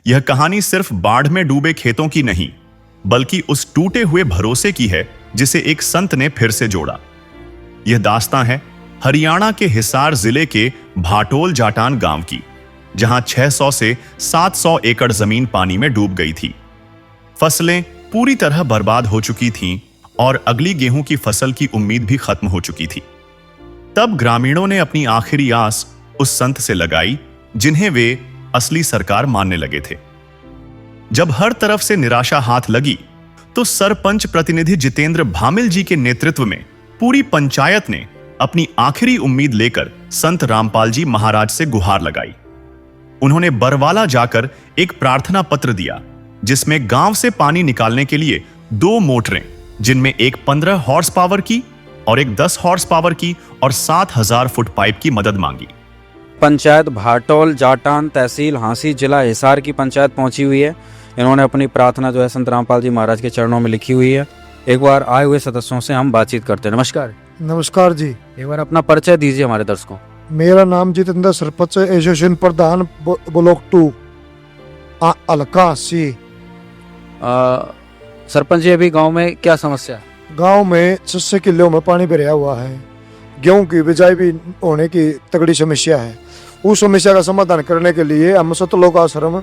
यह कहानी सिर्फ बाढ़ में डूबे खेतों की नहीं, बल्कि उस टूटे हुए भरोसे की है जिसे एक संत ने फिर से जोड़ा। यह दास्तां है हरियाणा के हिसार जिले के भाटोल जाटान गांव की, जहां 600 से 700 एकड़ जमीन पानी में डूब गई थी। फसलें पूरी तरह बर्बाद हो चुकी थीं और अगली गेहूं की फसल की उम्मीद भी खत्म हो चुकी थी। तब ग्रामीणों ने अपनी आखिरी आस उस संत से लगाई जिन्हें वे असली सरकार मानने लगे थे। जब हर तरफ से निराशा हाथ लगी तो सरपंच प्रतिनिधि जितेंद्र भामिल जी के नेतृत्व में पूरी पंचायत ने अपनी आखिरी उम्मीद लेकर संत रामपाल जी महाराज से गुहार लगाई। उन्होंने बरवाला जाकर एक प्रार्थना पत्र दिया जिसमें गांव से पानी निकालने के लिए 2 मोटरें, जिनमें एक 15 हॉर्स पावर की और एक 10 हॉर्स पावर की और 7000 फुट पाइप की मदद मांगी। पंचायत भाटोल जाटान तहसील हांसी जिला हिसार की पंचायत पहुंची हुई है। इन्होंने अपनी प्रार्थना जो है संत रामपाल जी महाराज के चरणों में लिखी हुई है। एक बार आए हुए सदस्यों से हम बातचीत करते हैं। नमस्कार। नमस्कार जी। एक बार अपना परिचय दीजिए हमारे दर्शकों। मेरा नाम जितेंद्र, सरपंच एसोसिएशन प्रधान ब्लॉक 2 अलका सी। सरपंच जी, अभी गांव में क्या समस्या है? गांव में 600 किलो में पानी भरा हुआ है। गेहूं की बिजाई भी होने की तगड़ी समस्या है। उस समस्या का समाधान करने के लिए हम सतलोक आश्रम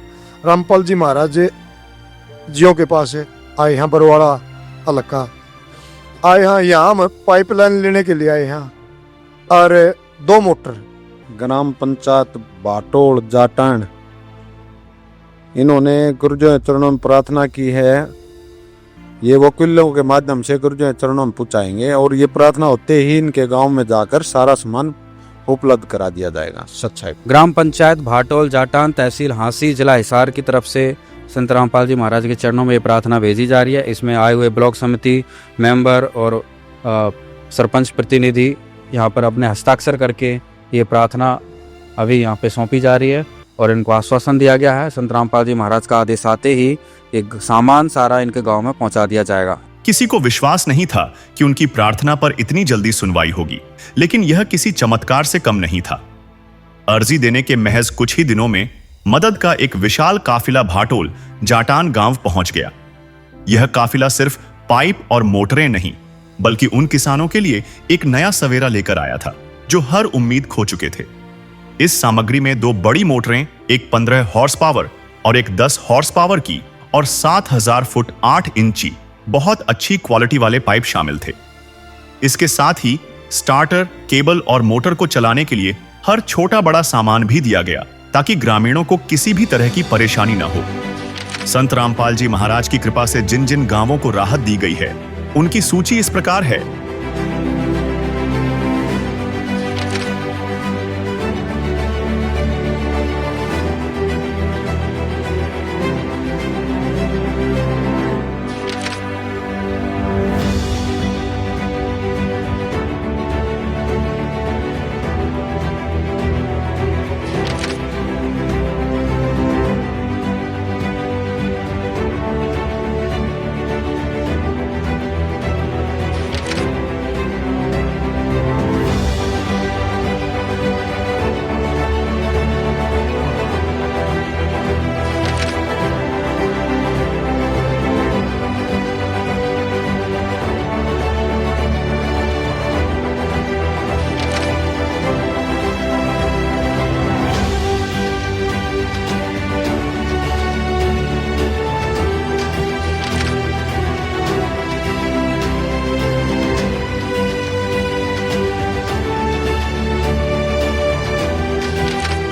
रामपाल जी महाराज जियों के पास आए हैं। बरवाड़ा अलका आए हैं। यहाँ हम पाइपलाइन लेने के लिए आए हैं और 2 मोटर। ग्राम पंचायत भाटोल जाटान, इन्होंने गुरुजों के चरणों में प्रार्थना की है। ये वकीलों के माध्यम से गुरुजों के चरणों में पहुंचाएंगे और ये प्रार्थना होते ही इनके गांव में जाकर सारा सामान उपलब्ध करा दिया जाएगा। सच्चाई। ग्राम पंचायत भाटोल जाटान तहसील हांसी जिला हिसार की तरफ से संत रामपाल जी महाराज के चरणों में ये प्रार्थना भेजी जा रही है। इसमें आए हुए ब्लॉक समिति मेंबर और सरपंच प्रतिनिधि यहाँ पर अपने हस्ताक्षर करके ये प्रार्थना अभी यहाँ पे सौंपी जा रही है और इनको आश्वासन दिया गया है संत रामपाल जी महाराज का आदेश आते ही एक सामान सारा इनके गांव में पहुंचा दिया जाएगा। किसी को विश्वास नहीं था कि उनकी प्रार्थना पर इतनी जल्दी सुनवाई होगी, लेकिन यह किसी चमत्कार से कम नहीं था। अर्जी देने के महज कुछ ही दिनों में मदद का एक विशाल काफिला भाटोल जाटान गांव पहुंच गया। यह काफिला सिर्फ पाइप और मोटरें नहीं, बल्कि उन किसानों के लिए एक नया सवेरा लेकर आया था जो हर उम्मीद खो चुके थे। इस सामग्री में 2 बड़ी मोटरें, एक 15 हॉर्स पावर और एक 10 हॉर्स पावर की और 7000 फुट 8 इंची बहुत अच्छी क्वालिटी वाले पाइप शामिल थे। इसके साथ ही स्टार्टर, केबल और मोटर को चलाने के लिए हर छोटा बड़ा सामान भी दिया गया ताकि ग्रामीणों को किसी भी तरह की परेशानी न हो। संत रामपाल जी महाराज की कृपा से जिन जिन गांवों को राहत दी गई है उनकी सूची इस प्रकार है।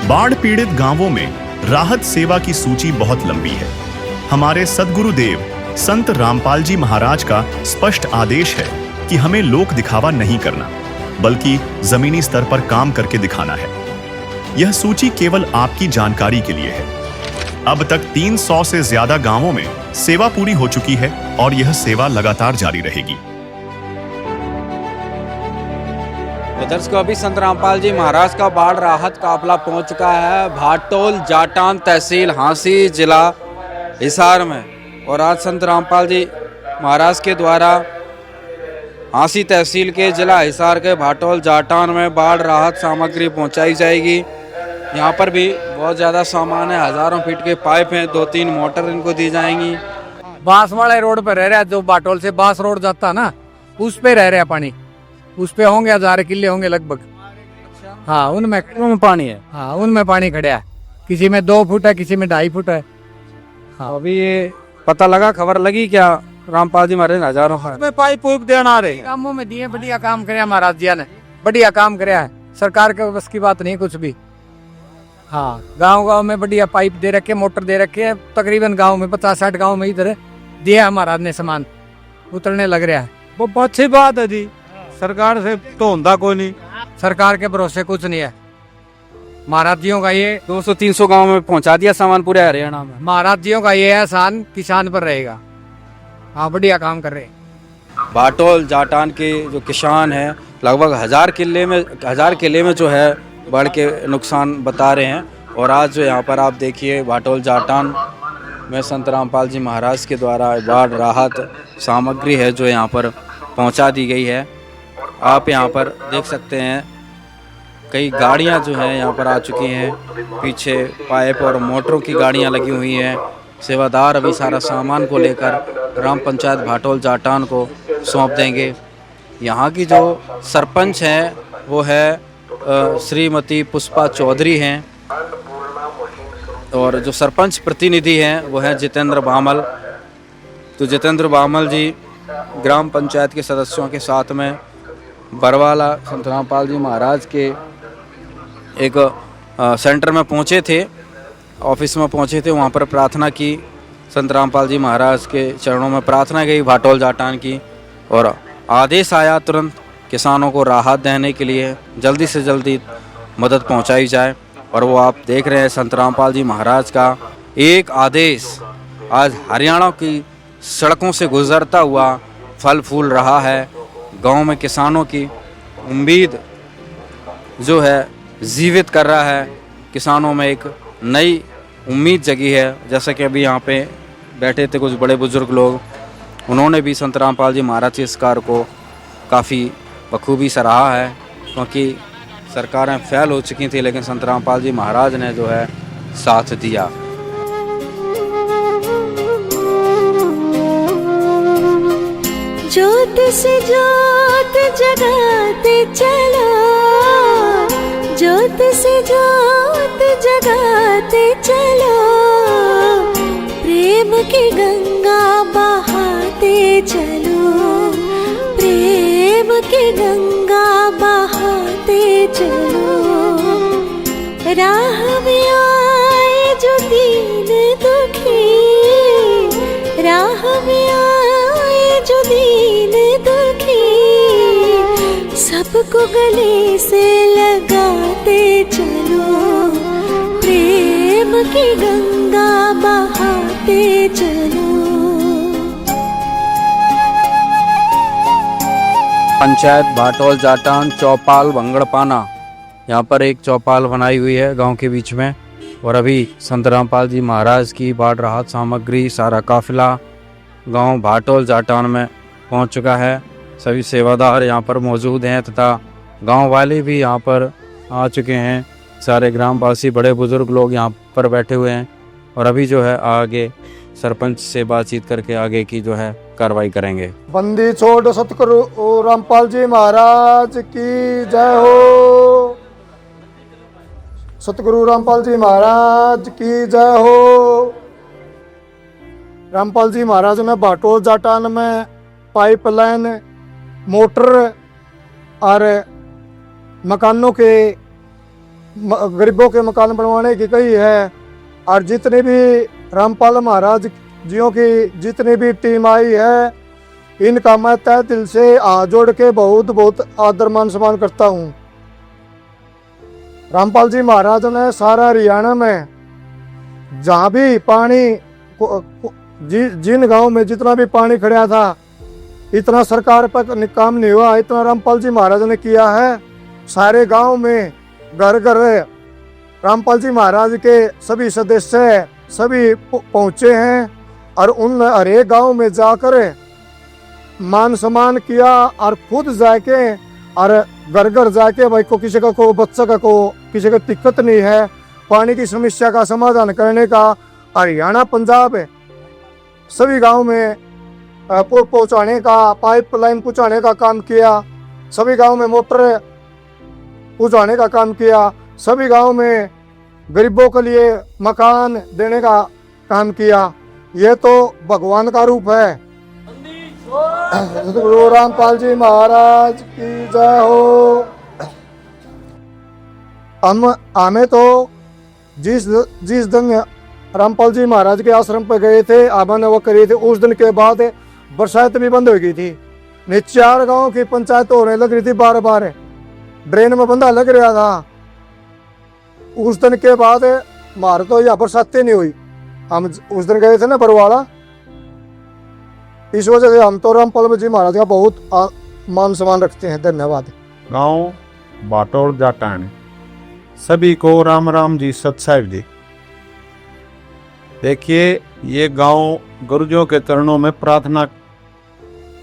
बाढ़ पीड़ित गांवों में राहत सेवा की सूची बहुत लंबी है। हमारे सद्गुरुदेव संत रामपाल जी महाराज का स्पष्ट आदेश है कि हमें लोक दिखावा नहीं करना, बल्कि जमीनी स्तर पर काम करके दिखाना है। यह सूची केवल आपकी जानकारी के लिए है। अब तक 300 से ज्यादा गांवों में सेवा पूरी हो चुकी है और यह सेवा लगातार जारी रहेगी। दर्शकों, अभी संत रामपाल जी महाराज का बाढ़ राहत काफिला पहुंच चुका है भाटोल जाटान तहसील हांसी जिला हिसार में। और आज संत रामपाल जी महाराज के द्वारा हांसी तहसील के जिला हिसार के भाटोल जाटान में बाढ़ राहत सामग्री पहुंचाई जाएगी। यहाँ पर भी बहुत ज़्यादा सामान है, हज़ारों फीट के पाइप हैं, 2-3 मोटर इनको दी जाएंगी। बांस वाले रोड पे रह रहा है, जो बाटोल से बांस रोड जाता ना, उस पे रह रहा है पानी। उस पे होंगे 1000 किले होंगे लगभग। हाँ उनमें पानी है। हाँ उनमें पानी खड़ा है, किसी में 2 फुट है, किसी में 2.5 फुट है। हाँ अभी ये पता लगा, खबर लगी क्या रामपाल जी महाराज हज़ारों में पाइप पुइप देना आ रहे हैं? कामों में दिए, बढ़िया काम करे महाराज जी ने, बढ़िया काम कराया है। सरकार के बस की बात नहीं कुछ भी। हाँ गांव में बढ़िया पाइप दे रखे, मोटर दे रखे है। तकरीबन गांव में 50-60 गांव में इधर दिया महाराज ने, सामान उतरने लग रहा है। वो अच्छी बात है जी, सरकार से तो होता कोई नहीं। सरकार के भरोसे कुछ नहीं है। महाराज जियों का ये 200-300 गांव में पहुंचा दिया सामान पूरे हरियाणा में। महाराज जियों का ये एहसान किसान पर रहेगा। हाँ बढ़िया काम कर रहे हैं। भाटोल जाटान के जो किसान हैं लगभग 1000 किले में जो है बाढ़ के नुकसान बता रहे हैं। और आज जो यहाँ पर आप देखिए भाटोल जाटान में संत रामपाल जी महाराज के द्वारा बाढ़ राहत सामग्री है जो यहाँ पर पहुँचा दी गई है। आप यहाँ पर देख सकते हैं कई गाड़ियाँ जो हैं यहाँ पर आ चुकी हैं, पीछे पाइप और मोटरों की गाड़ियाँ लगी हुई हैं। सेवादार अभी सारा सामान को लेकर ग्राम पंचायत भाटोल जाटान को सौंप देंगे। यहाँ की जो सरपंच हैं वो है श्रीमती पुष्पा चौधरी हैं, और जो सरपंच प्रतिनिधि हैं वो हैं जितेंद्र बामल। तो जितेंद्र बामल जी ग्राम पंचायत के सदस्यों के साथ में बरवाला संत रामपाल जी महाराज के एक सेंटर में पहुँचे थे, ऑफिस में पहुँचे थे। वहाँ पर प्रार्थना की, संत रामपाल जी महाराज के चरणों में प्रार्थना गई भाटोल जाटान की, और आदेश आया तुरंत किसानों को राहत देने के लिए जल्दी से जल्दी मदद पहुंचाई जाए। और वो आप देख रहे हैं संत रामपाल जी महाराज का एक आदेश आज हरियाणा की सड़कों से गुजरता हुआ फल फूल रहा है। गांव में किसानों की उम्मीद जो है जीवित कर रहा है, किसानों में एक नई उम्मीद जगी है। जैसे कि अभी यहाँ पे बैठे थे कुछ बड़े बुजुर्ग लोग, उन्होंने भी संत रामपाल जी महाराज के इस कार्य को काफ़ी बखूबी सराहा है, क्योंकि सरकारें फैल हो चुकी थी लेकिन संत रामपाल जी महाराज ने जो है साथ दिया। ज्योत से ज्योत जगाते चलो, ज्योत से ज्योत जगाते चलो, प्रेम की गंगा बहाते चलो, प्रेम की गंगा बहाते चलो। राह में आए जो दीन दुखी, राह में आए जो दीन दुखी, सबको गले से लगाते चलो, प्रेम की गंगा बहाते चलो। पंचायत भाटोल जाटान चौपाल भंगड़पाना, यहाँ पर एक चौपाल बनाई हुई है गांव के बीच में। और अभी संत रामपाल जी महाराज की बाढ़ राहत सामग्री सारा काफिला गांव भाटोल जाटान में पहुंच चुका है। सभी सेवादार यहाँ पर मौजूद हैं तथा गांव वाले भी यहाँ पर आ चुके हैं। सारे ग्रामवासी बड़े बुजुर्ग लोग यहाँ पर बैठे हुए हैं और अभी जो है आगे सरपंच से बातचीत करके आगे की जो है कार्रवाई करेंगे। बंदी छोड़ सतगुरु रामपाल जी महाराज की जय हो, सतगुरु रामपाल जी महाराज की जय हो। रामपाल जी महाराज ने भाटोल जाटान में पाइपलाइन, मोटर और मकानों के गरीबों के मकान बनवाने की कही है। और जितने भी रामपाल महाराज जियों की जितनी भी टीम आई है, इनका मैं तहे दिल से हाथ जोड़ के बहुत बहुत आदर मान सम्मान करता हूँ। रामपाल जी महाराज ने सारा हरियाणा में जहाँ भी पानी जिन गांव में जितना भी पानी खड़ा था, इतना सरकार पर काम नहीं हुआ, इतना रामपाल जी महाराज ने किया है। सारे गांव में घर घर रामपाल जी महाराज के सभी सदस्य सभी पहुँचे हैं और उन हर एक गाँव में जाकर मान सम्मान किया और खुद जाके और घर घर जाके भाई को किसी का को बच्चा का को किसी का दिक्कत नहीं है, पानी की समस्या का समाधान करने का हरियाणा पंजाब सभी गांव में पुल पहुंचाने का, पाइपलाइन पहुंचाने का काम किया, सभी गांव में मोटर पहुंचाने का काम किया, सभी गांव में गरीबों के लिए मकान देने का काम किया। ये तो भगवान का रूप है। गुरु रामपाल जी महाराज की जय हो। हमें तो जिस दिन रामपाल जी महाराज के आश्रम पर गए थे, आवन वो करे थे, उस दिन के बाद बरसात भी बंद हो गई थी। 4 गांव की पंचायत होने लग रही थी, बार बार ड्रेन में बंदा लग रहा था। उस दिन के बाद हमारे तो यहाँ बरसातें नहीं हुई। हम उस दिन गए थे ना बरवाड़ा, इस वजह से हम तो रामपाल जी महाराज का बहुत मान सम्मान रखते हैं। धन्यवाद। गांव बाटोल जाटान सभी को राम राम जी, सत साहिब जी। देखिए, ये गांव गुरुजों के चरणों में प्रार्थना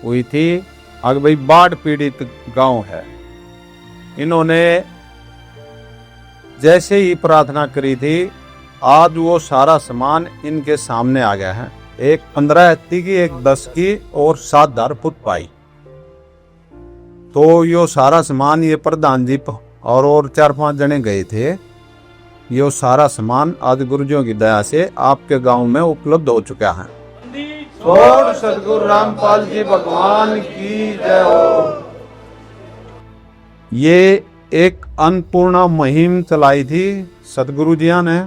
हुई थी। आगे भाई बाढ़ पीड़ित गांव है। इन्होंने जैसे ही प्रार्थना करी थी, आज वो सारा सामान इनके सामने आ गया है। एक 15 हत्ती की, एक 10 की और 7 फुट पाई। तो यो सारा सामान ये प्रधान जी और 4-5 जने गए थे। ये सारा सामान आज गुरुजियों की दया से आपके गांव में उपलब्ध हो चुका है। और सदगुरु रामपाल जी भगवान की जय हो। ये एक अन्नपूर्णा मुहिम चलाई थी सदगुरु जिया ने,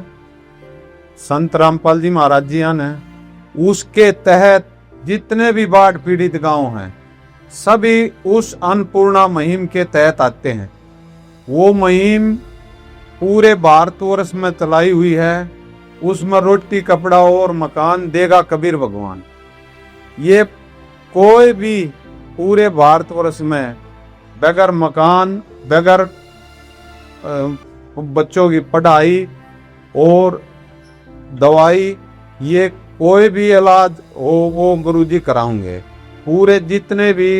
संत रामपाल जी महाराज जिया ने। उसके तहत जितने भी बाढ़ पीड़ित गांव हैं, सभी उस अन्नपूर्णा मुहिम के तहत आते हैं। वो मुहिम पूरे भारतवर्ष में चलाई हुई है। उसमें रोटी, कपड़ा और मकान देगा कबीर भगवान। ये कोई भी पूरे भारतवर्ष में बगैर मकान, बगैर बच्चों की पढ़ाई और दवाई, ये कोई भी इलाज हो वो गुरुजी कराएंगे। पूरे जितने भी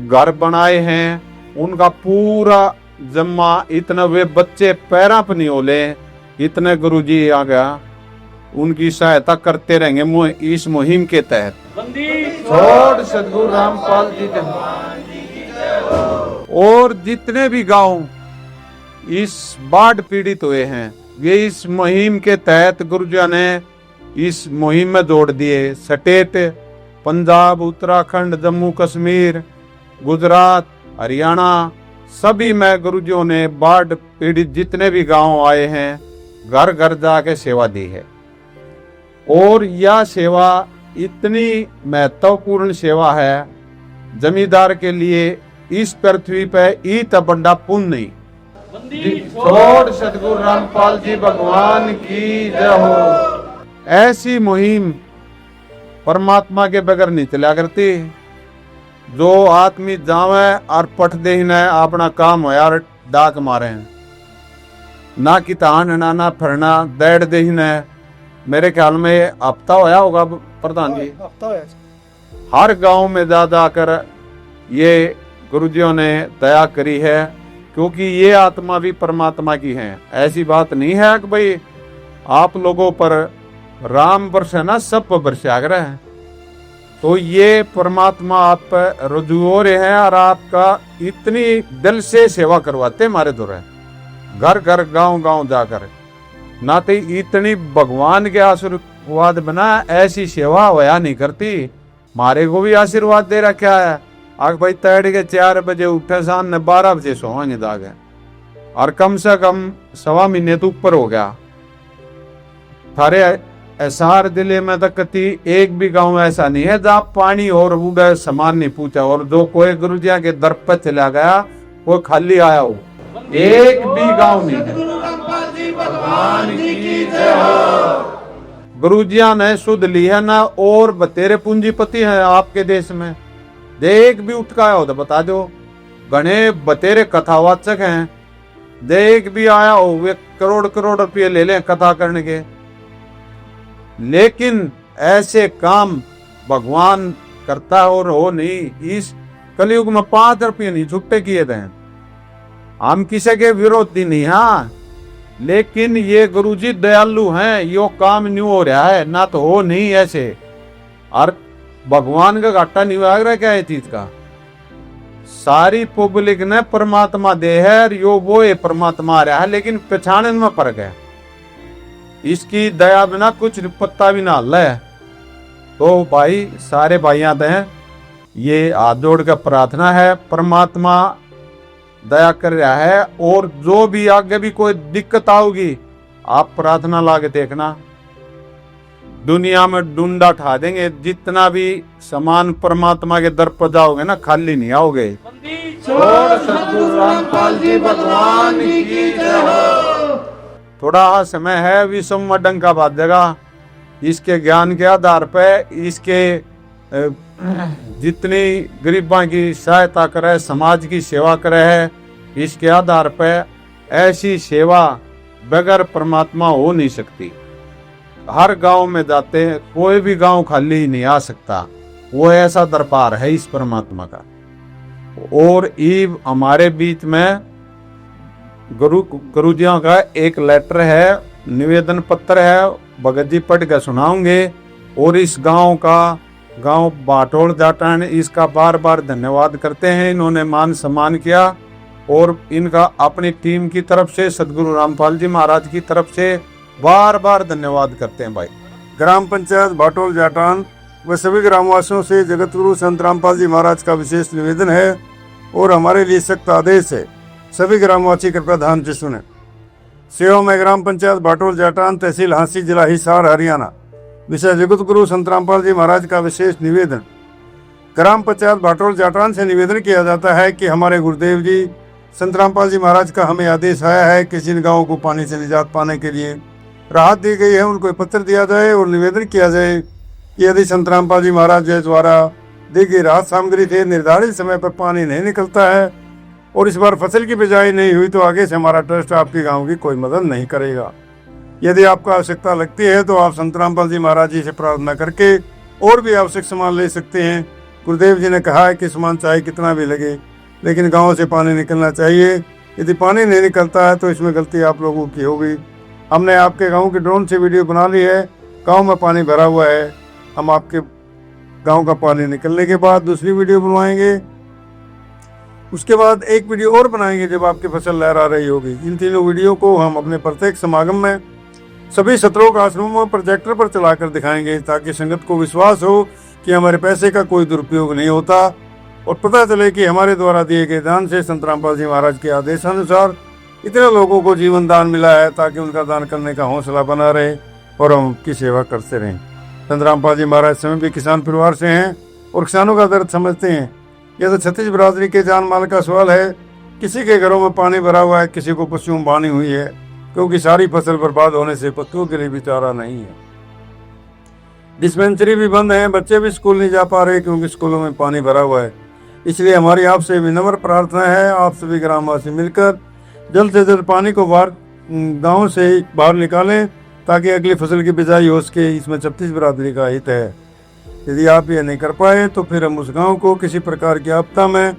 घर बनाए हैं उनका पूरा जम्मा, इतना वे बच्चे पैरा पर नहीं होले, इतने गुरुजी आ गया उनकी सहायता करते रहेंगे इस मुहिम के तहत। छोड़ सदगुरु रामपाल जी और जितने भी गांव इस बाढ़ पीड़ित हुए हैं, वे इस मुहिम के तहत गुरुजी ने इस मुहिम में जोड़ दिए। स्टेट पंजाब, उत्तराखंड, जम्मू कश्मीर, गुजरात, हरियाणा, सभी में गुरुजियों ने बाढ़ पीड़ित जितने भी गांव आए हैं, घर घर जाके सेवा दी है। और यह सेवा इतनी महत्वपूर्ण सेवा है जमींदार के लिए, इस पृथ्वी पे इत बड़ा पुण्य नहीं। छोड़ सदगुरु रामपाल जी भगवान की जय हो। ऐसी मुहिम परमात्मा के बगैर नहीं चला करती। जो आदमी जावे और पट दे अपना काम हो यार डाक मारे हैं, ना कितान ना फिरना दैड दे। मेरे ख्याल में हफ्ता होया होगा प्रधान जी, हर गांव में जा जाकर ये गुरुजियों ने दया करी है, क्योंकि ये आत्मा भी परमात्मा की है। ऐसी बात नहीं है कि भाई आप लोगों पर राम बरसे ना सब पर बरसे आग्रह है। तो ये परमात्मा आप पर रुजू हो रहे हैं और आपका इतनी दिल से सेवा करवाते हमारे द्वारा, घर घर गांव गांव जाकर। ना तो इतनी भगवान के आशीर्वाद बना ऐसी सेवा होया नहीं करती। हमारे को भी आशीर्वाद दे रखा है। आग भाई तैड़ के 4 बजे उठे, शाम ने 12 बजे सोवांगे दागे, और कम से कम 1.25 महीने तो ऊपर हो गया। थारे एसार जिले में तो कति एक भी गांव ऐसा नहीं है जहाँ पानी और उड़े सामान नहीं पूछा, और जो कोई गुरुजिया के दर पर चला गया वो खाली आया हो, एक भी गांव नहीं है। गुरुजिया ने शुद्ध ली है ना, और बतेरे पूंजीपति हैं आपके देश में। देख भी उठका हो तो बता दो, गणे बतेरे कथावाचक हैं। देख भी आया हो, वे करोड़ करोड़ रुपये ले लें कथा करने के, लेकिन ऐसे काम भगवान करता है और हो नहीं। इस कलयुग में 5 रुपये नहीं छुट्टे किए थे। हम किसी के विरोधी नहीं। हाँ, लेकिन ये गुरुजी दयालु हैं, यो काम नहीं हो रहा है, ना तो हो नहीं ऐसे। और भगवान का घाटा नहीं आ रहा क्या है चीज का। सारी पब्लिक ने परमात्मा दे है, यो वो है परमात्मा आ रहा है, लेकिन पहचानने में फर्क है। इसकी दया बिना कुछ पत्ता भी ना हल है। तो भाई सारे भाई आते हैं, ये हाथ जोड़ कर प्रार्थना है, परमात्मा दया कर रहा है। और जो भी आगे भी कोई दिक्कत आओगी, आप प्रार्थना ला के देखना, दुनिया में डूंडा ठा देंगे। जितना भी सामान परमात्मा के दर पर जाओगे ना, खाली नहीं आओगे। सद्गुरु रामपाल जी भगवान की जय हो। थोड़ा समय है, विषम डंका बाजेगा। इसके ज्ञान के आधार पे, इसके जितनी गरीबों की सहायता करे, समाज की सेवा करे है, इसके आधार पे ऐसी सेवा बगैर परमात्मा हो नहीं सकती। हर गांव में जाते हैं, कोई भी गांव खाली नहीं आ सकता। वो ऐसा दरबार है इस परमात्मा का। और ईब हमारे बीच में गुरुजियों का एक लेटर है, निवेदन पत्र है, भगत जी पढ़ कर सुनाओगे। और इस गांव का, गांव बाटोल जाटान, इसका बार बार धन्यवाद करते हैं। इन्होंने मान सम्मान किया और इनका अपनी टीम की तरफ से, सदगुरु रामपाल जी महाराज की तरफ से बार बार धन्यवाद करते हैं। भाई ग्राम पंचायत बाटोल जाटान व सभी ग्रामवासियों से जगत गुरु संत रामपाल जी महाराज का विशेष निवेदन है और हमारे लिए सख्त आदेश है। सभी ग्रामवासी कृपया ध्यान से सुने। सेवा में ग्राम पंचायत बाटोल जाटान, तहसील हांसी, जिला हिसार, हरियाणा। विषय जगत गुरु संत रामपाल जी महाराज का विशेष निवेदन। ग्राम पंचायत बाटोल जाटान से निवेदन किया जाता है कि हमारे गुरुदेव जी संत रामपाल जी महाराज का हमें आदेश आया है कि जिन गाँवों को पानी से निजात पाने के लिए राहत दी गई है, उनको पत्र दिया जाए और निवेदन किया जाए कि यदि संत रामपाल जी महाराज द्वारा दी गई राहत सामग्री से निर्धारित समय पर पानी नहीं निकलता है और इस बार फसल की बिजाई नहीं हुई, तो आगे से हमारा ट्रस्ट आपके गांव की कोई मदद नहीं करेगा। यदि आपको आवश्यकता लगती है तो आप संत रामपाल जी महाराज जी से प्रार्थना करके और भी आवश्यक सामान ले सकते हैं। गुरुदेव जी ने कहा है कि सामान चाहे कितना भी लगे, लेकिन गाँव से पानी निकलना चाहिए। यदि पानी नहीं निकलता है तो इसमें गलती आप लोगों की होगी। हमने आपके गांव की ड्रोन से वीडियो बना ली है। गांव में पानी भरा हुआ है। हम आपके गांव का पानी निकलने के बाद दूसरी वीडियो बनवाएंगे। उसके बाद एक वीडियो और बनाएंगे जब आपकी फसल लहरा रही होगी। इन तीनों वीडियो को हम अपने प्रत्येक समागम में सभी सत्रों का आश्रमों में प्रोजेक्टर पर चलाकर दिखाएंगे, ताकि संगत को विश्वास हो कि हमारे पैसे का कोई दुरुपयोग नहीं होता और पता चले कि हमारे द्वारा दिए गए दान से संत रामपाल जी महाराज के आदेशानुसार इतने लोगों को जीवन दान मिला है, ताकि उनका दान करने का हौसला बना रहे और हम उनकी सेवा करते रहें। संत रामपाल जी महाराज स्वयं भी किसान परिवार से हैं और किसानों का दर्द समझते हैं। यह तो छत्तीस बिरादरी के जान माल का सवाल है। किसी के घरों में पानी भरा हुआ है, किसी को पशुओं में बानी हुई है, क्योंकि सारी फसल बर्बाद होने से पशुओं के लिए भी चारा नहीं है। डिस्पेंसरी भी बंद है, बच्चे भी स्कूल नहीं जा पा रहे क्योंकि स्कूलों में पानी भरा हुआ है। इसलिए हमारी आपसे विनम्र प्रार्थना है, आप सभी ग्रामवासी मिलकर जल्द से जल्द पानी को बाहर गाँव से बाहर निकालें, ताकि अगली फसल की बिजाई हो सके। इसमें छत्तीस बिरादरी का हित है। यदि आप ये नहीं कर पाए तो फिर हम उस गांव को किसी प्रकार की आपदा में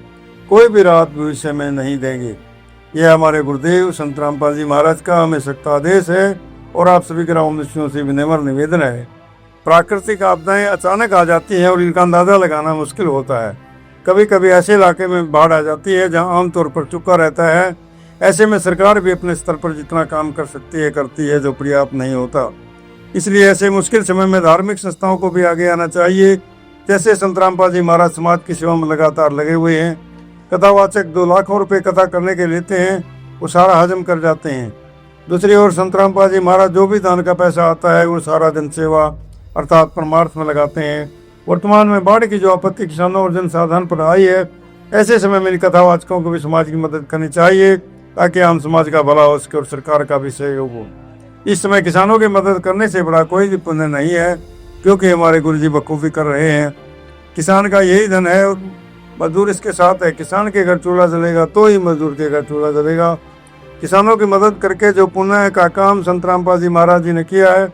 कोई भी राहत भविष्य में नहीं देंगे। यह हमारे गुरुदेव संत रामपाल जी महाराज का हमें सख्त आदेश है और आप सभी ग्रामवासियों से विनम्र निवेदन है। प्राकृतिक आपदाएं अचानक आ जाती हैं और इनका अंदाजा लगाना मुश्किल होता है। कभी कभी ऐसे इलाके में बाढ़ आ जाती है जहां आमतौर पर चुका रहता है। ऐसे में सरकार भी अपने स्तर पर जितना काम कर सकती है करती है, जो पर्याप्त नहीं होता। इसलिए ऐसे मुश्किल समय में धार्मिक संस्थाओं को भी आगे आना चाहिए। जैसे संत रामपाल जी महाराज समाज की सेवा में लगातार लगे हुए हैं। कथावाचक 2 लाखों रुपए कथा करने के लेते हैं, वो सारा हजम कर जाते हैं। दूसरी ओर संत रामपाल जी महाराज जो भी दान का पैसा आता है वो सारा जन सेवा अर्थात परमार्थ में लगाते हैं। वर्तमान में बाढ़ की जो आपत्ति किसानों और जनसाधारण पर आई है, ऐसे समय में इन कथावाचकों को भी समाज की मदद करनी चाहिए, ताकि आम समाज का भला हो सके और सरकार का भी सहयोग हो। इस समय किसानों की मदद करने से बड़ा कोई भी पुण्य नहीं है, क्योंकि हमारे गुरु जी बखूबी कर रहे हैं। किसान का यही धन है और मजदूर इसके साथ है। किसान के घर चूल्हा जलेगा तो ही मजदूर के घर चूल्हा जलेगा। किसानों की मदद करके जो पुण्य का काम संत रामपाल जी महाराज जी ने किया है,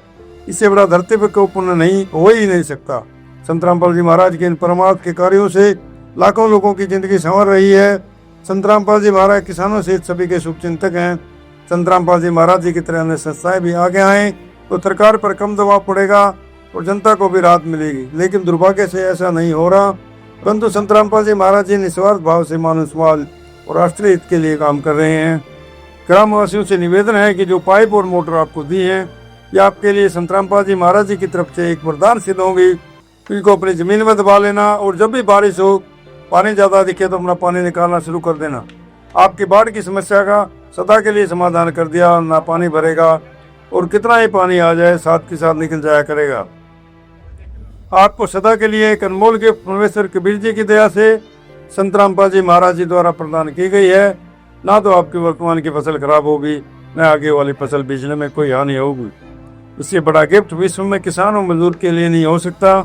इससे बड़ा धरती पर कोई पुण्य नहीं हो ही नहीं सकता। संत रामपाल जी महाराज के इन परमार्थ के कार्यों से लाखों लोगों की जिंदगी संवर रही है। संत रामपाल जी महाराज किसानों से सभी के शुभचिंतक हैं। संत रामपाल जी महाराज जी की तरह अन्य संस्थाएं भी आगे आएँ तो सरकार पर कम दबाव पड़ेगा और जनता को भी राहत मिलेगी। लेकिन दुर्भाग्य से ऐसा नहीं हो रहा, परंतु संत रामपाल जी महाराज जी निस्वार्थ भाव से मानव समाज और राष्ट्रीय हित के लिए काम कर रहे हैं। ग्रामवासियों से निवेदन है कि जो पाइप और मोटर आपको दी है, ये आपके लिए संत रामपाल जी महाराज जी की तरफ से एक वरदान सिद्ध होंगी। इनको अपनी जमीन में दबा लेना और जब भी बारिश हो, पानी ज़्यादा दिखे तो अपना पानी निकालना शुरू कर देना। आपकी बाढ़ की समस्या का सदा के लिए समाधान कर दिया। ना पानी भरेगा और कितना ही पानी आ जाए साथ के साथ निकल जाया करेगा। आपको सदा के लिए एक अनमोल गिफ्ट परमेश्वर कबीर जी की दया से संत रामपाल जी महाराज जी द्वारा प्रदान की गई है। ना तो आपकी वर्तमान की फसल खराब होगी, न आगे वाली फसल बीजने में कोई हानि होगी। इससे बड़ा गिफ्ट विश्व में किसान और मजदूर के लिए नहीं हो सकता।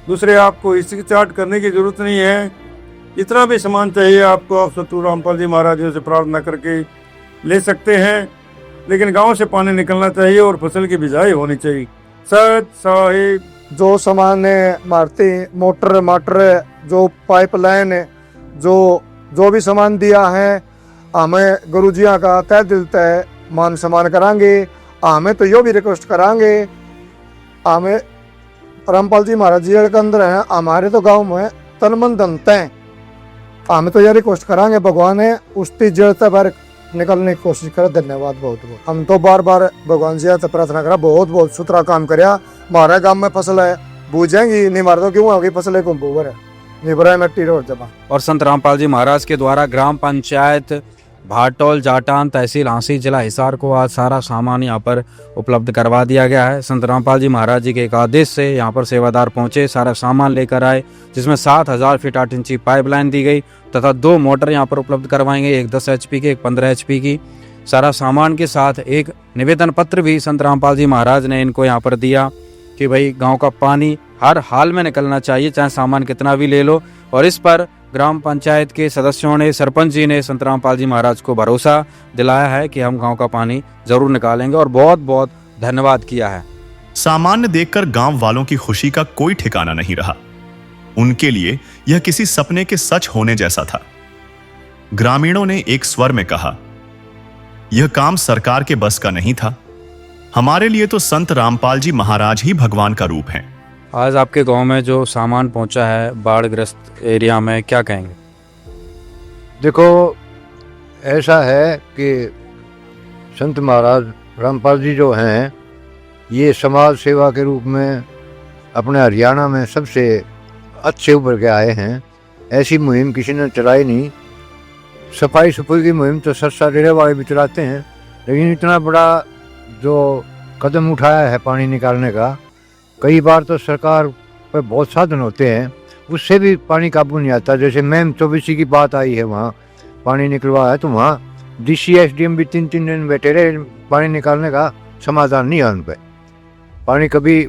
दूसरे, आपको हिचकिचाहट करने की जरूरत नहीं है। जितना भी सामान चाहिए आपको आप सतगुरु रामपाल जी महाराज जी से प्रार्थना करके ले सकते हैं। लेकिन गांव से पानी निकलना चाहिए और फसल की बिजाई होनी चाहिए। सच साहिब जो सामान मारते मोटर माटर जो पाइपलाइन जो भी सामान दिया है, हमें गुरुजिया का तय दिल तय मान सम्मान करांगे। हमें तो यो भी रिक्वेस्ट करांगे, हमें रामपाल जी महाराज जी के अंदर है, हमारे तो गांव में तन मन धन तय। हमें तो यह रिक्वेस्ट करांगे, भगवान है उसकी जड़ से बाहर निकलने की कोशिश करे। धन्यवाद बहुत बहुत। हम तो बार बार भगवान जी से प्रार्थना करा, बहुत बहुत सुथरा काम कराया। हमारे गांव में फसल है बूझेंगी नहीं, मार दो क्यों होगी फसल है कुंभूवर है निबरा मिट्टी रोड जमा। और संत रामपाल जी महाराज के द्वारा ग्राम पंचायत भाटोल जाटान तहसील हांसी जिला हिसार को आज सारा सामान यहाँ पर उपलब्ध करवा दिया गया है। संत रामपाल जी महाराज जी के एक आदेश से यहाँ पर सेवादार पहुँचे, सारा सामान लेकर आए, जिसमें 7000 फीट 8 इंची पाइपलाइन दी गई तथा 2 मोटर यहाँ पर उपलब्ध करवाएंगे, एक 10 HP की, एक 15 HP की। सारा सामान के साथ एक निवेदन पत्र भी संत रामपाल जी महाराज ने इनको यहाँ पर दिया कि भाई गाँव का पानी हर हाल में निकलना चाहिए, चाहे सामान कितना भी ले लो। और इस पर ग्राम पंचायत के सदस्यों ने, सरपंच जी ने संत रामपाल जी महाराज को भरोसा दिलाया है कि हम गांव का पानी जरूर निकालेंगे और बहुत बहुत धन्यवाद किया है। सामान्य देखकर गांव वालों की खुशी का कोई ठिकाना नहीं रहा। उनके लिए यह किसी सपने के सच होने जैसा था। ग्रामीणों ने एक स्वर में कहा, यह काम सरकार के बस का नहीं था, हमारे लिए तो संत रामपाल जी महाराज ही भगवान का रूप हैं। आज आपके गांव में जो सामान पहुंचा है बाढ़ग्रस्त एरिया में, क्या कहेंगे? देखो, ऐसा है कि संत महाराज रामपाल जी जो हैं, ये समाज सेवा के रूप में अपने हरियाणा में सबसे अच्छे उभर के आए हैं। ऐसी मुहिम किसी ने चलाई नहीं। सफाई सफाई की मुहिम तो सरसा डेरे वाले भी चलाते हैं, लेकिन इतना बड़ा जो कदम उठाया है पानी निकालने का, कई बार तो सरकार पर बहुत साधन होते हैं, उससे भी पानी काबू नहीं आता। जैसे मैम 24 की बात आई है, वहाँ पानी निकलवा है तो वहाँ DC SDM भी 3-3 दिन बैठे रहे, पानी निकालने का समाधान नहीं है उन पर। पानी कभी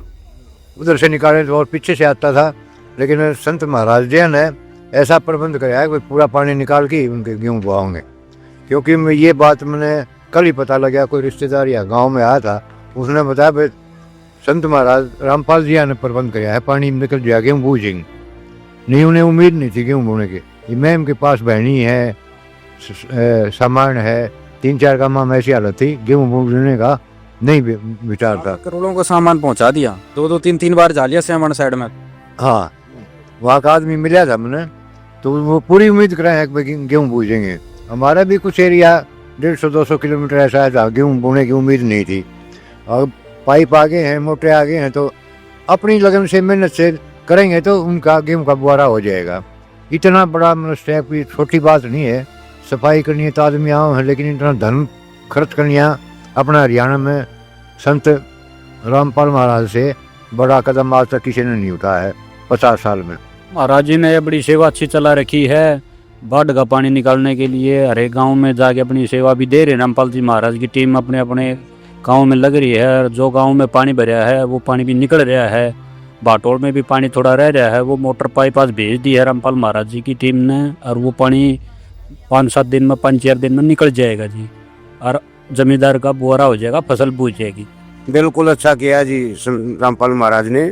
उधर से निकाले तो और पीछे से आता था, लेकिन संत महाराज जी ने ऐसा प्रबंध कराया है कि पूरा पानी निकाल के उनके गेहूँ बोआओगे। क्योंकि मैं ये बात मैंने कल ही पता लगा, कोई रिश्तेदार या गाँव में आया था, उसने बताया भाई संत महाराज रामपाल जी ने प्रबंध किया है, पानी निकल जाएगा, गेहूँ बूझेंगे। नहीं, उन्हें उम्मीद नहीं थी गेहूँ बोने की। ये मैम के पास बहनी है, सामान है, 3-4 काम में ऐसी हालत थी, गेहूँ बूझने का नहीं विचार था। करोड़ों का सामान पहुंचा दिया, 2-3 बार जा लिया सेमन साइड में। हाँ, वहाँ का आदमी मिला था मैंने, तो वो पूरी उम्मीद कराए हैं कि गेहूँ बूझेंगे। हमारा भी कुछ एरिया 150-200 किलोमीटर ऐसा था, गेहूँ बोने की उम्मीद नहीं थी। और पाइप आगे हैं, मोटे आगे हैं, तो अपनी लगन से मेहनत से करेंगे तो उनका गेहूँ का बुआरा हो जाएगा। इतना बड़ा मतलब स्टेप की छोटी बात नहीं है। सफाई करनी है तो आदमी आओ है, लेकिन इतना धन खर्च करनी है अपना हरियाणा में संत रामपाल महाराज से बड़ा कदम आज तक किसी ने नहीं उठाया है 50 साल में। महाराज जी ने बड़ी सेवा अच्छी चला रखी है। बाढ़ का पानी निकालने के लिए हर एक गाँव में जाके अपनी सेवा भी दे रहे हैं। रामपाल जी महाराज की टीम अपने अपने गांव में लग रही है। जो गांव में पानी भरा है वो पानी भी निकल रहा है। भाटोल में भी पानी थोड़ा रह रहा है, वो मोटर पाइप आज भेज दी है रामपाल महाराज जी की टीम ने, और वो पानी 5-7 दिन में 5-4 दिन में निकल जाएगा जी, और जमींदार का बुआरा हो जाएगा, फसल बूझ जाएगी। बिल्कुल अच्छा किया जी रामपाल महाराज ने,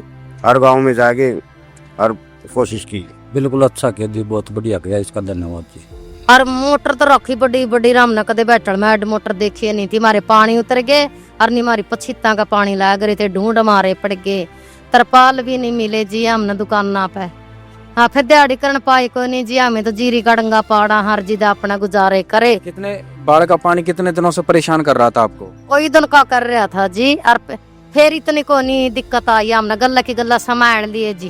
हर गाँव में जाके और कोशिश की। बिल्कुल अच्छा किया जी, बहुत बढ़िया किया, इसका धन्यवाद जी। और मोटर तो रखी बड़ी बड़ी राम न कदे बैठल में हेड मोटर देखी नहीं थी, मारे पानी उतर गए और नहीं मारी पछीता का पानी लाग रहे थे, ढूंढ मारे पड़ गए, तरपाल भी नहीं मिले जी हमने दुकाना पे। हाँ फिर दिहाड़ी करन पाई कोई नहीं जी, हमें तो जीरी का डंगा पाड़ा हर जिदा अपना गुजारे करे। कितने बाढ़ का पानी कितने दिनों से परेशान कर रहा था आपको? कोई दिन का कर रहा था जी, और फिर इतनी को नहीं दिक्कत आई, हमने गल्ला की गल्ला संभाल लिए जी।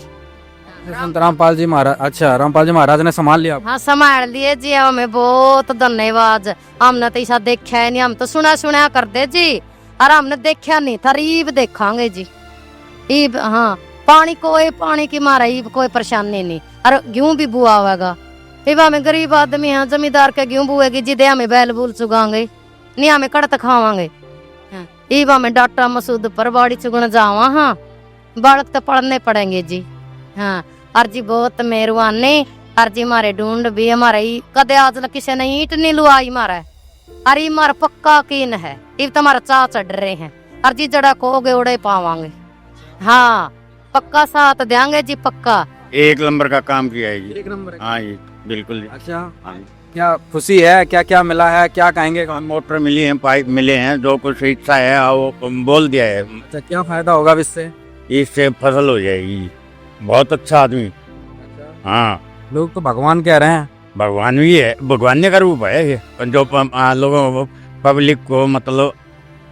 संत रामपाल जी महाराज, अच्छा रामपाल जी महाराज ने संभाल लिया? हाँ संभाल लिए जी, हमें बहुत धन्यवाद। हमने तो ऐसा देखा है नहीं, हम तो सुना करते जी, और हमने देखा नहीं था, ईब देखांगे जी ईब। हाँ पानी की मारा ईब कोई परेशानी नहीं, और गेहूं भी बुआ होगा। इब हमें गरीब आदमी हैं, जमींदार के गेहूं बुएगी जिदे हमें बैल बूल चुगांगे नहीं, हमें कड़त खावांगे। इब हमें डाटा मसूद पर बाड़ी चुगन जावा, हाँ बालक तो पढ़ने पड़ेंगे जी। हाँ और जी बहुत मेहरबानी, और जी मारे ढूंढ भी हमारे कदे आज किसी ने ईंट नहीं लुआई मारा, अरे मारा पक्का कीन है, इब तुम्हारा चा चढ़ रहे हैं, और जी जड़ा कोगे उड़े पावांगे। हाँ पक्का साथ देंगे जी, पक्का। एक नंबर का काम किया है जी। एक नंबर। हाँ जी बिल्कुल। अच्छा क्या खुशी है, क्या क्या मिला है, क्या कहेंगे? मोटर मिली है, पाइप मिले हैं, जो कुछ इच्छा है वो बोल दिया है। अच्छा क्या फायदा होगा इससे? इससे फसल हो जाएगी। बहुत अच्छा आदमी। हाँ लोग तो भगवान कह रहे हैं। भगवान भी है, भगवान का रूप है ये, जो लोगों पब्लिक को मतलब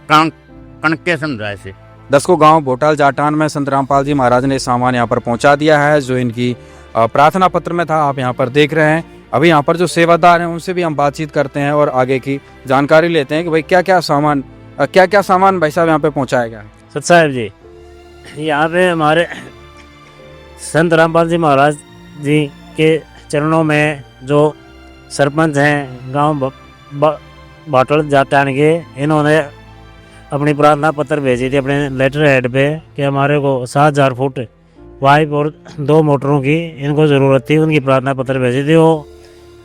कणक के समझा ऐसे। दसको गांव भोटाल जाटान में संत रामपाल जी महाराज ने सामान यहाँ पर पहुंचा दिया है, जो इनकी प्रार्थना पत्र में था, आप यहाँ पर देख रहे हैं। अभी यहाँ पर जो सेवादार हैं उनसे भी हम बातचीत करते हैं और आगे की जानकारी लेते हैं कि भाई क्या क्या सामान भाई साहब यहाँ पे पहुँचाया गया है। सत साहब जी, यहाँ पे हमारे संत रामपाल जी महाराज जी के चरणों में जो सरपंच हैं गांव भाटोल जाटान के, इन्होंने अपनी प्रार्थना पत्र भेजी थी अपने लेटर हेड पे कि हमारे को 7000 फुट पाइप और 2 मोटरों की इनको ज़रूरत थी, उनकी प्रार्थना पत्र भेजी थी। वो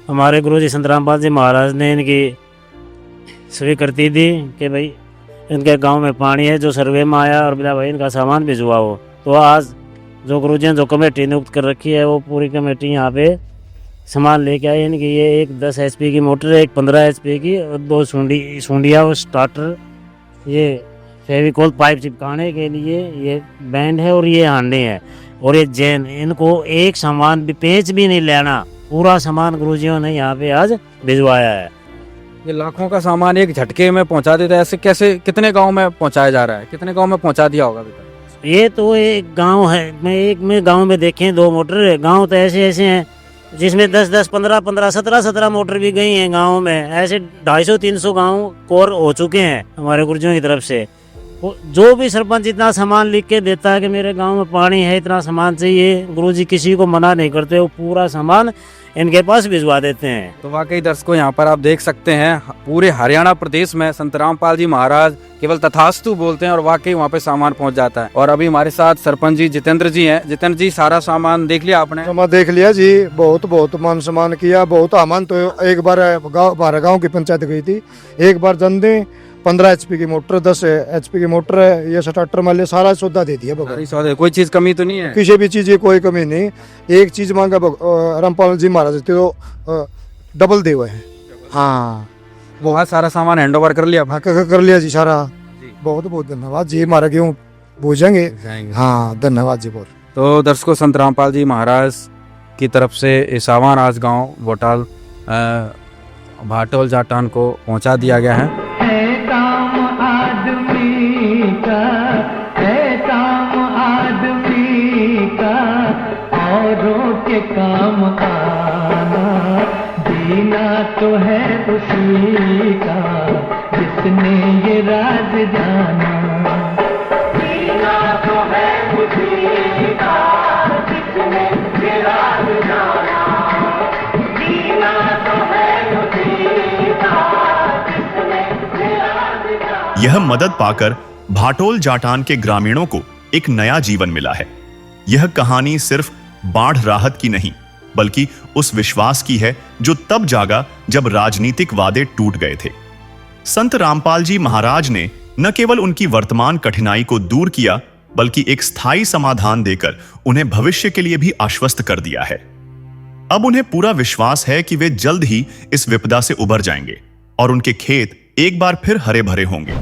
हमारे गुरुजी संत रामपाल जी महाराज ने इनकी स्वीकृति दी कि भाई इनके गांव में पानी है, जो सर्वे में आया और बोला भाई इनका सामान भिजवा हो। तो आज जो गुरुजी ने जो कमेटी नियुक्त कर रखी है, वो पूरी कमेटी यहाँ पे सामान लेके आई। इनकी ये एक 10 HP की मोटर है, एक 15 HP की, और 2 सूंडिया और स्टार्टर, ये फेविकोल पाइप चिपकाने के लिए ये बैंड है, और ये हांडे है, और ये जैन। इनको एक सामान भी पेंच भी नहीं लेना, पूरा सामान गुरुजियों ने यहाँ पे आज भिजवाया है। ये लाखों का सामान एक झटके में पहुँचा देता है, ऐसे कैसे कितने गांव में पहुँचाया जा रहा है? कितने गांव में पहुँचा दिया होगा अभी तक? ये तो एक गांव है, मैं गांव में देखे 2 मोटर है। गांव तो ऐसे हैं जिसमें 10-10, 15-15, 17-17 मोटर भी गई हैं गाँव में। ऐसे 250-300 गाँव कोर हो चुके हैं हमारे गुरुजियों की तरफ से। जो भी सरपंच इतना सामान लिख के देता है कि मेरे गांव में पानी है, इतना सामान चाहिए, गुरुजी किसी को मना नहीं करते, वो पूरा सामान इनके पास भिजवा देते हैं। तो वाकई दर्शकों यहाँ पर आप देख सकते हैं पूरे हरियाणा प्रदेश में संत रामपाल जी महाराज केवल तथास्तु बोलते हैं और वाकई वहाँ पे सामान पहुँच जाता है। और अभी हमारे साथ सरपंच जी जितेंद्र जी हैं। जितेंद्र जी, सारा सामान देख लिया आपने? सामान देख लिया जी, बहुत मान सम्मान किया, बहुत अमन। तो एक बार हमारे गाँव की पंचायत गई थी, एक बार जंदे 15 HP की मोटर, 10 HP की मोटर है, ये स्टार्टर मान लिया, सारा सौदा दे दिया भगवान। कोई चीज कमी तो नहीं है? किसी भी चीज की कोई कमी नहीं। एक चीज मांगा रामपाल जी महाराज तो डबल दे हुए हैं। हाँ वो सारा सामान हैंड ओवर कर लिया? हाँ कर लिया जी सारा। बहुत बहुत धन्यवाद जी, हमारा क्यों पूछेंगे। हाँ धन्यवाद जी बहुत। तो दर्शकों, संत रामपाल जी महाराज की तरफ से सामान आज गाँव भोटाल भाटोल जाटान को पहुँचा दिया गया है। काम आदमी का है, काम आदमी का औरों के काम आना, जीना तो है उसी का जिसने ये राज जाना। जीना तो है उसी का जिसने ये राज जाना, जीना तो है उसी का। यह मदद पाकर भाटोल जाटान के ग्रामीणों को एक नया जीवन मिला है। यह कहानी सिर्फ बाढ़ राहत की नहीं, बल्कि उस विश्वास की है जो तब जागा जब राजनीतिक वादे टूट गए थे। संत रामपाल जी महाराज ने न केवल उनकी वर्तमान कठिनाई को दूर किया, बल्कि एक स्थायी समाधान देकर उन्हें भविष्य के लिए भी आश्वस्त कर दिया है। अब उन्हें पूरा विश्वास है कि वे जल्द ही इस विपदा से उबर जाएंगे और उनके खेत एक बार फिर हरे भरे होंगे।